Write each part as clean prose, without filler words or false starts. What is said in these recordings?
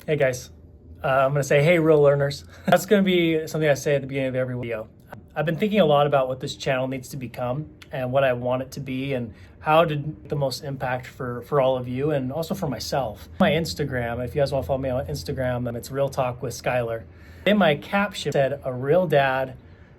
Hey guys, I'm going to say, hey real learners. That's going to be something I say at the beginning of every video. I've been thinking a lot about what this channel needs to become and what I want it to be and how to do the most impact for all of you and also for myself. My Instagram, if you guys want to follow me on Instagram, then it's Real Talk with Skyler. In my caption said, a real dad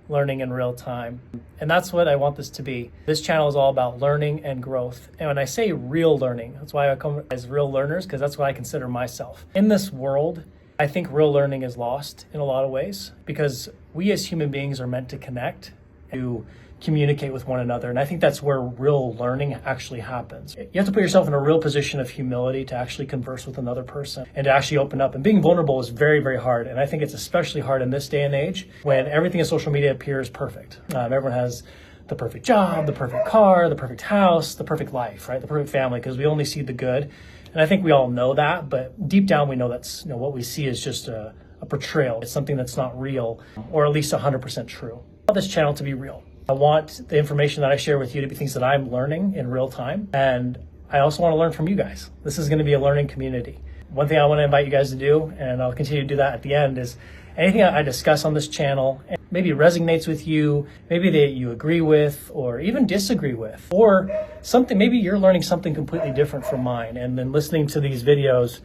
learning in real time. And that's what I want this to be. This channel is all about learning and growth. And when I say real learning, that's why I come as real learners, because that's what I consider myself. In this world, I think real learning is lost in a lot of ways because we as human beings are meant to connect, to communicate with one another. And I think that's where real learning actually happens. You have to put yourself in a real position of humility to actually converse with another person and to actually open up. And being vulnerable is very, very hard. And I think it's especially hard in this day and age when everything in social media appears perfect. Everyone has the perfect job, the perfect car, the perfect house, the perfect life, right? The perfect family, because we only see the good. And I think we all know that, but deep down we know that's what we see is just a portrayal. It's something that's not real, or at least 100% true. I want this channel to be real. I want the information that I share with you to be things that I'm learning in real time. And I also want to learn from you guys. This is going to be a learning community. One thing I want to invite you guys to do, and I'll continue to do that at the end, is anything I discuss on this channel maybe resonates with you, maybe that you agree with or even disagree with, or something, maybe you're learning something completely different from mine. And then listening to these videos,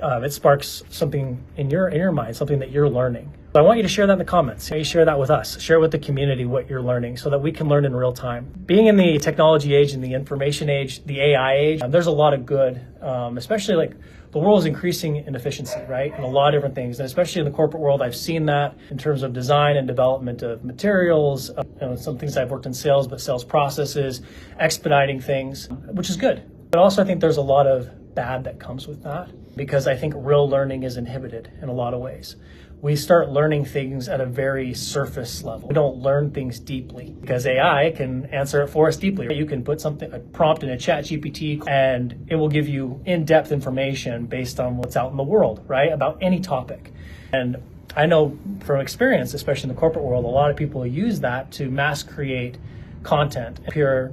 it sparks something in your mind, something that you're learning. So I want you to share that in the comments. You share that with us. Share with the community what you're learning so that we can learn in real time. Being in the technology age and the information age, the AI age, there's a lot of good, especially like the world is increasing in efficiency, right? And a lot of different things. And especially in the corporate world, I've seen that in terms of design and development of materials, some things I've worked in sales, but sales processes, expediting things, which is good. But also I think there's a lot of bad that comes with that because I think real learning is inhibited in a lot of ways. We start learning things at a very surface level. We don't learn things deeply because AI can answer it for us deeply. You can put a prompt in a chat GPT and it will give you in-depth information based on what's out in the world, right? About any topic. And I know from experience, especially in the corporate world, a lot of people use that to mass create content if you're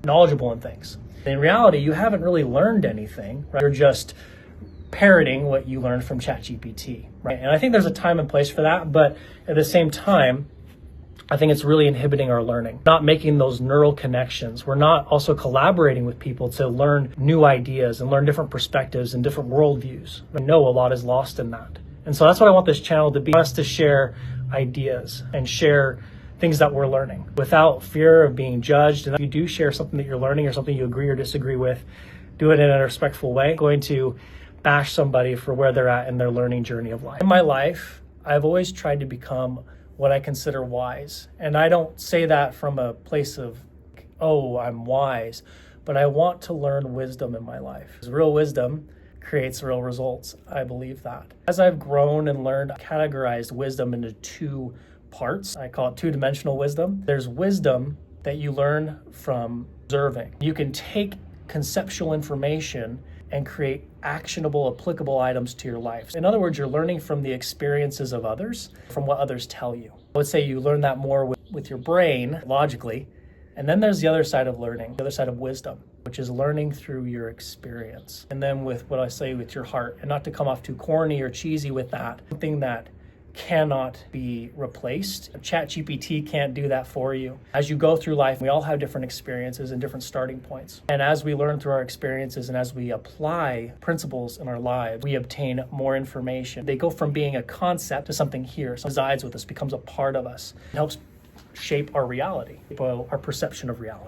knowledgeable in things. In reality, you haven't really learned anything, right? You're just parroting what you learned from ChatGPT, right? And I think there's a time and place for that, but at the same time, I think it's really inhibiting our learning, not making those neural connections. We're not also collaborating with people to learn new ideas and learn different perspectives and different worldviews. I know a lot is lost in that. And so that's what I want this channel to be, us to share ideas and share things that we're learning without fear of being judged. And if you do share something that you're learning or something you agree or disagree with, do it in a respectful way. I'm going to bash somebody for where they're at in their learning journey of life. In my life, I've always tried to become what I consider wise. And I don't say that from a place of, oh, I'm wise, but I want to learn wisdom in my life. Because real wisdom creates real results. I believe that. As I've grown and learned, I categorized wisdom into two parts. I call it two-dimensional wisdom. There's wisdom that you learn from observing. You can take conceptual information and create actionable, applicable items to your life. In other words, you're learning from the experiences of others, from what others tell you. I would say you learn that more with your brain, logically. And then there's the other side of learning, the other side of wisdom, which is learning through your experience. And then with what I say with your heart, and not to come off too corny or cheesy with that, something that cannot be replaced. ChatGPT can't do that for you. As you go through life, we all have different experiences and different starting points. And as we learn through our experiences and as we apply principles in our lives, we obtain more information. They go from being a concept to something here, so it resides with us, becomes a part of us. It helps shape our reality, our perception of reality.